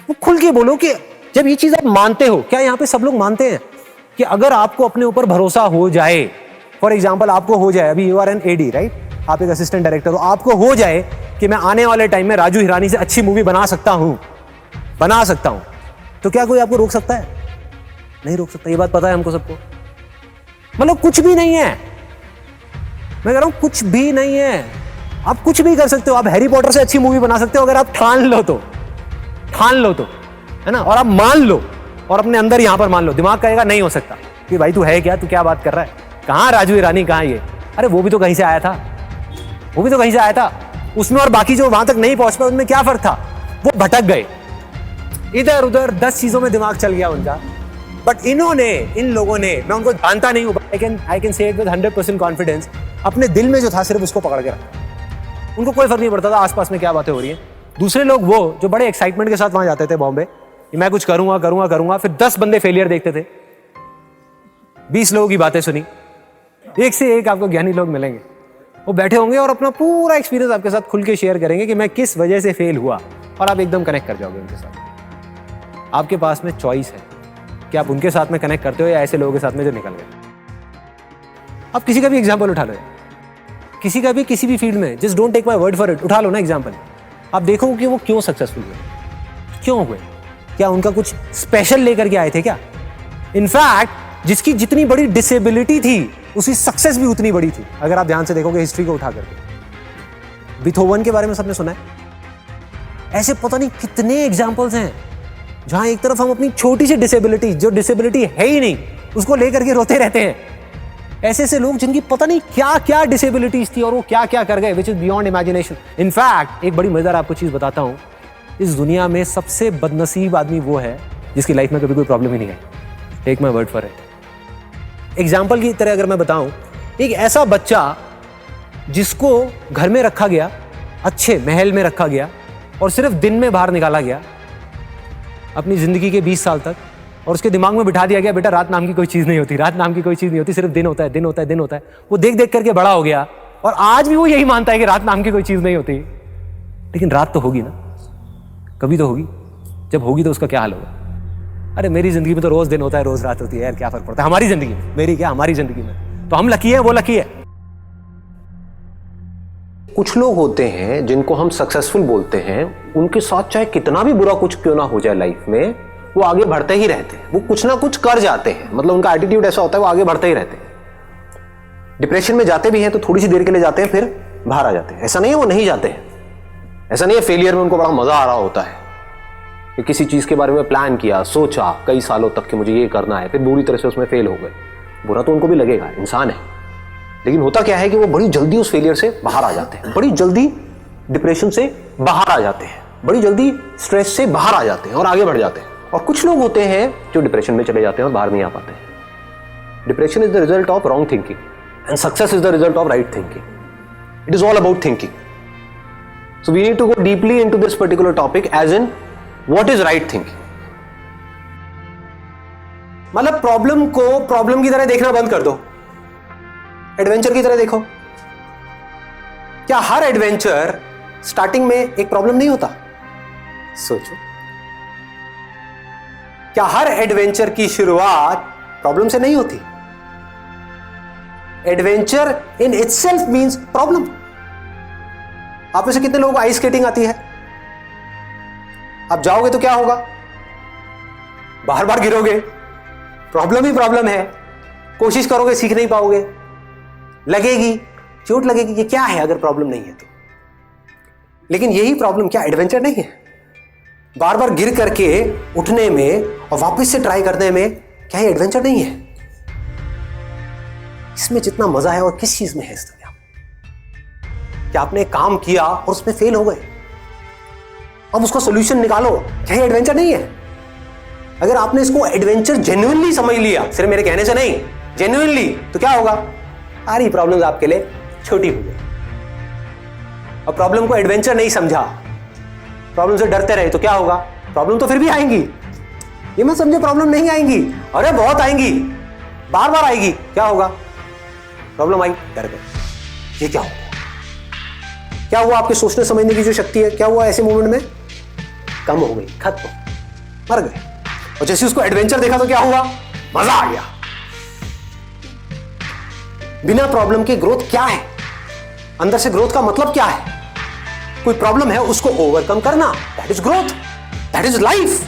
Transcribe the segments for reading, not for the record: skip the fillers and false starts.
वो खुल के बोलो कि जब ये चीज आप मानते हो, क्या यहाँ पे सब लोग मानते हैं कि अगर आपको अपने ऊपर भरोसा हो जाए, फॉर एग्जाम्पल आपको हो जाए, अभी you are an AD right, आप एक असिस्टेंट डायरेक्टर हो, आपको हो जाए कि मैं आने वाले टाइम में राजू हिरानी से अच्छी मूवी बना सकता हूं, तो क्या कोई आपको रोक सकता है? नहीं रोक सकता। ये बात पता है हमको सबको। मतलब कुछ भी नहीं है, मैं कह रहा हूं कुछ भी नहीं है। आप कुछ भी कर सकते हो, आप हैरी पॉटर से अच्छी मूवी बना सकते हो अगर आप ठान लो तो, है ना, और आप मान लो और अपने अंदर यहां पर मान लो। दिमाग कहेगा नहीं हो सकता कि भाई तू है क्या, तू क्या बात कर रहा है, कहां राजू हिरानी, कहां ये, अरे वो भी तो कहीं से आया था, उसमें और बाकी जो वहां तक नहीं पहुंच पाए उनमें क्या फर्क था? वो भटक गए इधर उधर, 10 चीजों में दिमाग चल गया उनका। बट इन लोगों ने, मैं उनको जानता नहीं हूं, I can say it with 100% confidence, अपने दिल में जो था सिर्फ उसको पकड़ के रखा। उनको कोई फर्क नहीं पड़ता था आसपास में क्या बातें हो रही हैं। दूसरे लोग वो जो बड़े एक्साइटमेंट के साथ वहां जाते थे बॉम्बे, मैं कुछ करूंगा, फिर 10 बंदे फेलियर देखते थे, 20 लोगों की बातें सुनी, एक से एक आपको ज्ञानी लोग मिलेंगे, वो बैठे होंगे और अपना पूरा एक्सपीरियंस आपके साथ खुल के शेयर करेंगे कि मैं किस वजह से फेल हुआ, और आप एकदम कनेक्ट कर जाओगे उनके साथ। आपके पास में चॉइस है कि आप उनके साथ में कनेक्ट करते हो या ऐसे लोगों के साथ में जो निकल गए। आप किसी का भी एग्जाम्पल उठा लो, किसी का भी किसी भी फील्ड में, just don't take my word for it, उठा लो ना एग्जाम्पल। आप देखो कि वो क्यों सक्सेसफुल हुए, क्यों हुए, क्या उनका कुछ स्पेशल लेकर के आए थे क्या? इनफैक्ट जिसकी जितनी बड़ी डिसेबिलिटी थी उसकी सक्सेस भी उतनी बड़ी थी, अगर आप ध्यान से देखोगे हिस्ट्री को उठा करके। बीथोवन के बारे में सबने सुना है, ऐसे पता नहीं कितने एग्जाम्पल्स हैं जहां एक तरफ हम अपनी छोटी सी डिसेबिलिटी, जो डिसेबिलिटी है ही नहीं, उसको लेकर के रोते रहते हैं। ऐसे ऐसे लोग जिनकी पता नहीं क्या क्या डिसेबिलिटीज थी और वो क्या क्या कर गए, which is beyond imagination. In fact एक बड़ी मजेदार आपको चीज बताता हूं, इस दुनिया में सबसे बदनसीब आदमी वो है जिसकी लाइफ में कभी कोई प्रॉब्लम ही नहीं है। Take my word for it. Example की तरह अगर मैं बताऊं, एक ऐसा बच्चा जिसको घर में रखा गया, अच्छे महल में रखा गया, और सिर्फ दिन में बाहर निकाला गया अपनी जिंदगी के 20 साल तक, और उसके दिमाग में बिठा दिया गया बेटा रात नाम की कोई चीज नहीं होती, सिर्फ दिन होता है। वो देख देख करके बड़ा हो गया और आज भी वो यही मानता है कि रात नाम की कोई चीज नहीं होती। लेकिन रात तो होगी ना, कभी तो होगी, जब होगी तो उसका क्या हाल होगा? अरे मेरी जिंदगी में तो रोज दिन होता है, रोज रात होती है यार, क्या फर्क पड़ता है हमारी जिंदगी में, मेरी क्या हमारी जिंदगी में, तो हम लकी है, वो लकी है। कुछ लोग होते हैं जिनको हम सक्सेसफुल बोलते हैं, उनके साथ चाहे कितना भी बुरा कुछ क्यों ना हो जाए लाइफ में, वो आगे बढ़ते ही रहते हैं, वो कुछ ना कुछ कर जाते हैं, मतलब उनका एटीट्यूड ऐसा होता है, वो आगे बढ़ते ही रहते हैं। डिप्रेशन में जाते भी हैं तो थोड़ी सी देर के लिए जाते हैं, फिर बाहर आ जाते हैं। ऐसा नहीं है वो नहीं जाते हैं, ऐसा नहीं है फेलियर में उनको बड़ा मजा आ रहा होता है कि किसी चीज के बारे में प्लान किया, सोचा कई सालों तक कि मुझे ये करना है, फिर बुरी तरह से उसमें फेल हो गए। बुरा तो उनको भी लगेगा, इंसान है। लेकिन होता क्या है कि वो बड़ी जल्दी उस फेलियर से बाहर आ जाते हैं, बड़ी जल्दी डिप्रेशन से बाहर आ जाते हैं, बड़ी जल्दी स्ट्रेस से बाहर आ जाते हैं और आगे बढ़ जाते हैं। और कुछ लोग होते हैं जो डिप्रेशन में चले जाते हैं और बाहर नहीं आ पाते हैं। Depression is the result of wrong thinking and success is the result of right thinking. It is all about thinking. So we need to go deeply into this particular topic, as in what is right thinking. मतलब problem को problem की तरह देखना बंद कर दो, adventure की तरह देखो। क्या हर एडवेंचर स्टार्टिंग में एक प्रॉब्लम नहीं होता? सोचो, क्या हर एडवेंचर की शुरुआत प्रॉब्लम से नहीं होती? Adventure in itself means problem. आप में से कितने लोगों को आइस स्केटिंग आती है? आप जाओगे तो क्या होगा? बार बार गिरोगे, प्रॉब्लम ही प्रॉब्लम है। कोशिश करोगे, सीख नहीं पाओगे, लगेगी, चोट लगेगी। ये क्या है अगर प्रॉब्लम नहीं है तो? लेकिन यही प्रॉब्लम क्या एडवेंचर नहीं है? बार बार गिर करके उठने में और वापस से ट्राई करने में क्या ये एडवेंचर नहीं है? इसमें जितना मजा है और किस चीज में है इस दुनिया में? क्या आपने काम किया और उसमें फेल हो गए, अब उसका सॉल्यूशन निकालो, क्या ये एडवेंचर नहीं है? अगर आपने इसको एडवेंचर जेन्युइनली समझ लिया, सिर्फ मेरे कहने से नहीं, जेन्युइनली, तो क्या होगा? सारी प्रॉब्लम्स आपके लिए छोटी हो गई। और प्रॉब्लम को एडवेंचर नहीं समझा, प्रॉब्लम से डरते रहे तो क्या होगा? प्रॉब्लम तो फिर भी आएंगी, ये मत समझे प्रॉब्लम नहीं आएंगी, अरे बहुत आएंगी, बार बार आएगी। क्या होगा? प्रॉब्लम आई, डर गए। ये क्या होगा? क्या हुआ? आपके सोचने समझने की जो शक्ति है, क्या हुआ ऐसे मोमेंट में? कम हो गई, खत्म। मर गए। और जैसे उसको एडवेंचर देखा तो क्या हुआ, मजा आ गया। बिना प्रॉब्लम के ग्रोथ क्या है, अंदर से ग्रोथ का मतलब क्या है? कोई प्रॉब्लम है उसको ओवरकम करना, that is growth, that is life.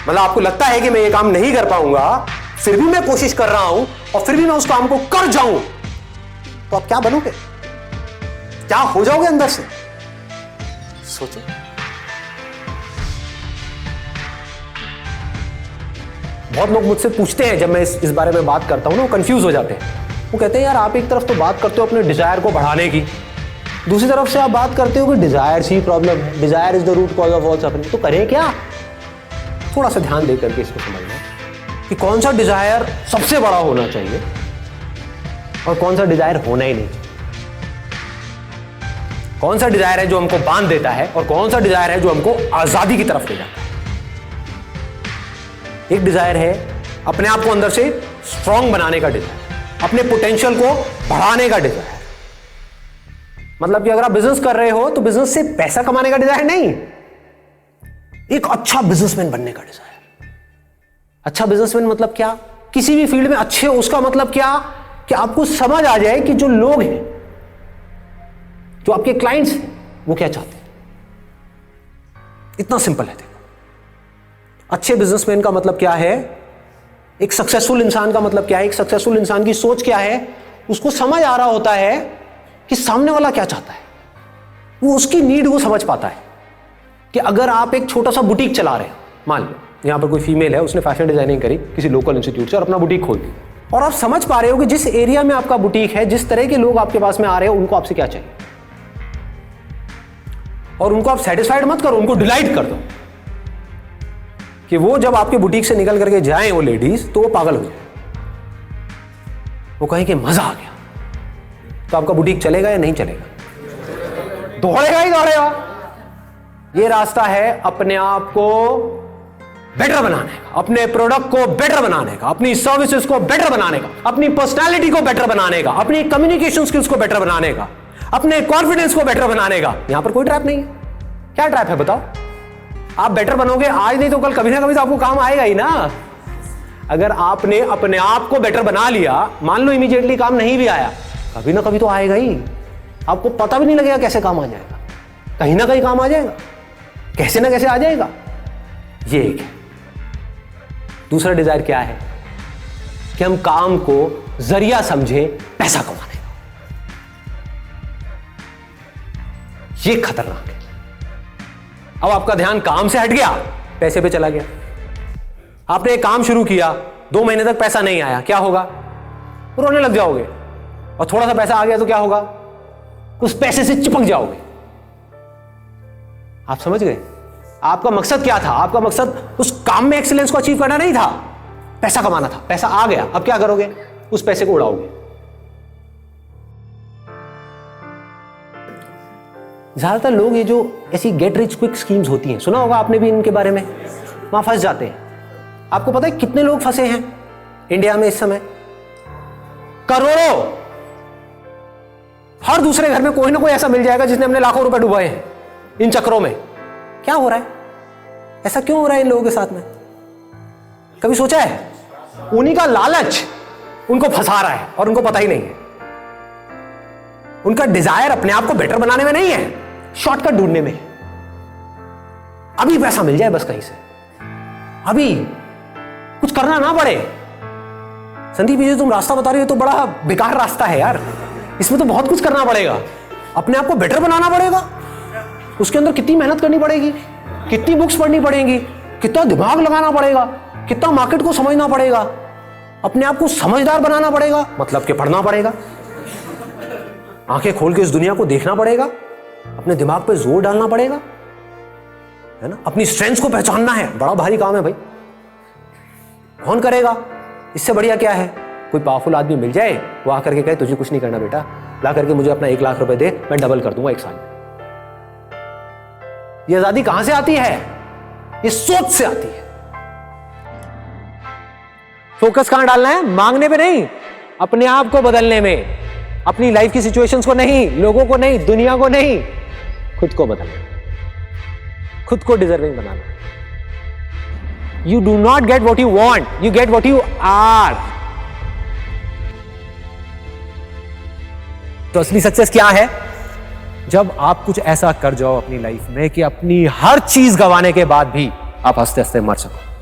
मतलब आपको लगता है कि मैं ये काम नहीं कर पाऊंगा, फिर भी मैं कोशिश कर रहा हूं और फिर भी मैं उस काम को कर जाऊं, तो आप क्या बनोगे, क्या हो जाओगे अंदर से? सोचो। बहुत लोग मुझसे पूछते हैं, जब मैं इस बारे में बात करता हूं ना, वो कंफ्यूज हो जाते हैं। वो कहते हैं यार आप एक तरफ तो बात करते हो अपने डिजायर को बढ़ाने की, दूसरी तरफ से आप बात करते हो कि डिजायर ही प्रॉब्लम है, desire is the root cause of all suffering. तो करें क्या? थोड़ा सा ध्यान देकर के इसको समझना कि कौन सा डिजायर सबसे बड़ा होना चाहिए और कौन सा डिजायर होना ही नहीं चाहिए। कौन सा डिजायर है जो हमको बांध देता है और कौन सा डिजायर है जो हमको आजादी की तरफ ले जाता है। एक डिजायर है अपने आप को अंदर से स्ट्रांग बनाने का डिजायर, अपने पोटेंशियल को बढ़ाने का डिजायर। मतलब कि अगर आप बिजनेस कर रहे हो तो बिजनेस से पैसा कमाने का डिजायर नहीं, एक अच्छा बिजनेसमैन बनने का डिजायर। अच्छा बिजनेसमैन मतलब क्या? किसी भी फील्ड में अच्छे हो, उसका मतलब क्या कि आपको समझ आ जाए कि जो लोग हैं, जो आपके क्लाइंट्स हैं, वो क्या चाहते हैं। इतना सिंपल है। देखो, अच्छे बिजनेसमैन का मतलब क्या है, एक सक्सेसफुल इंसान का मतलब क्या है, एक सक्सेसफुल इंसान की सोच क्या है, उसको समझ आ रहा होता है कि सामने वाला क्या चाहता है, वो उसकी नीड वो समझ पाता है। कि अगर आप एक छोटा सा बुटीक चला रहे हो, मान लो यहां पर कोई फीमेल है, उसने फैशन डिजाइनिंग करी किसी लोकल इंस्टीट्यूट से और अपना बुटीक खोल दी, और आप समझ पा रहे हो कि जिस एरिया में आपका बुटीक है, जिस तरह के लोग आपके पास में आ रहे हो, उनको आपसे क्या चाहिए, और उनको आप सेटिस्फाइड मत करो, उनको डिलाइट कर दो कि वो जब आपके बुटीक से निकल करके जाएं वो लेडीज, तो वो पागल हो जाए, वो कहें कि मजा आ गया। तो आपका बुटीक चलेगा या नहीं चलेगा? दौड़ेगा ही दौड़ेगा। ये रास्ता है अपने आप को बेटर बनाने का, अपने प्रोडक्ट को बेटर बनाने का, अपनी सर्विसेज को बेटर बनाने का, अपनी पर्सनालिटी को बेटर बनाने का, अपनी कम्युनिकेशन स्किल्स को बेटर बनाने का, अपने कॉन्फिडेंस को बेटर बनाने का। यहां पर कोई ट्रैप नहीं है। क्या ट्रैप है बताओ? आप बेटर बनोगे आज नहीं तो कल, कभी ना कभी तो आपको काम आएगा ही ना। अगर आपने अपने आप को बेटर बना लिया, मान लो इमीडिएटली काम नहीं भी आया, कभी ना कभी तो आएगा ही। आपको पता भी नहीं लगेगा कैसे काम आ जाएगा, कहीं ना कहीं काम आ जाएगा, कैसे ना कैसे आ जाएगा। ये एक है। दूसरा डिजायर क्या है कि हम काम को जरिया समझे पैसा कमाने का। ये खतरनाक है। अब आपका ध्यान काम से हट गया, पैसे पे चला गया। आपने एक काम शुरू किया, 2 महीने तक पैसा नहीं आया, क्या होगा? रोने लग जाओगे। और थोड़ा सा पैसा आ गया तो क्या होगा? उस पैसे से चिपक जाओगे। आप समझ गए? आपका मकसद क्या था? आपका मकसद उस काम में एक्सीलेंस को अचीव करना नहीं था, पैसा कमाना था। पैसा आ गया, अब क्या करोगे? उस पैसे को उड़ाओगे। ज्यादातर लोग ये जो ऐसी गेट रिच क्विक स्कीम्स होती हैं, सुना होगा आपने भी इनके बारे में, वहां फंस जाते हैं। आपको पता है कितने लोग फंसे हैं इंडिया में इस समय? करोड़ों। हर दूसरे घर में कोई ना कोई ऐसा मिल जाएगा जिसने अपने लाखों रुपए डुबाए हैं इन चक्रों में। क्या हो रहा है? ऐसा क्यों हो रहा है इन लोगों के साथ में? कभी सोचा है? उन्हीं का लालच उनको फंसा रहा है और उनको पता ही नहीं है। उनका डिजायर अपने आप को बेटर बनाने में नहीं है, शॉर्टकट ढूंढने में है। अभी पैसा मिल जाए बस कहीं से, अभी कुछ करना ना पड़े। संदीप जी तुम रास्ता बता रही हो तो बड़ा बेकार रास्ता है यार, इसमें तो बहुत कुछ करना पड़ेगा। अपने आप को बेटर बनाना पड़ेगा, उसके अंदर कितनी मेहनत करनी पड़ेगी, कितनी बुक्स पढ़नी पड़ेंगी, कितना दिमाग लगाना पड़ेगा, कितना मार्केट को समझना पड़ेगा, अपने आप को समझदार बनाना पड़ेगा, मतलब कि पढ़ना पड़ेगा, आंखें खोल के इस दुनिया को देखना पड़ेगा, अपने दिमाग पे जोर डालना पड़ेगा, है ना। अपनी स्ट्रेंथ्स को पहचानना है, बड़ा भारी काम है भाई। कौन करेगा? इससे बढ़िया क्या है? कोई पावरफुल आदमी मिल जाए, वो आकर के कहे तुझे कुछ नहीं करना बेटा, ला करके मुझे अपना 1 लाख रुपए दे, मैं डबल कर दूंगा 1 साल में। ये आजादी कहां से आती है? ये सोच से आती है। फोकस कहां डालना है? मांगने पे नहीं, अपने आप को बदलने में। अपनी लाइफ की सिचुएशंस को नहीं, लोगों को नहीं, दुनिया को नहीं, खुद को बदलना। खुद को डिजर्विंग बनाना। You do not get what you want, you get what you are. तो असली सक्सेस क्या है? जब आप कुछ ऐसा कर जाओ अपनी लाइफ में कि अपनी हर चीज गंवाने के बाद भी आप हंसते हंसते मर सको।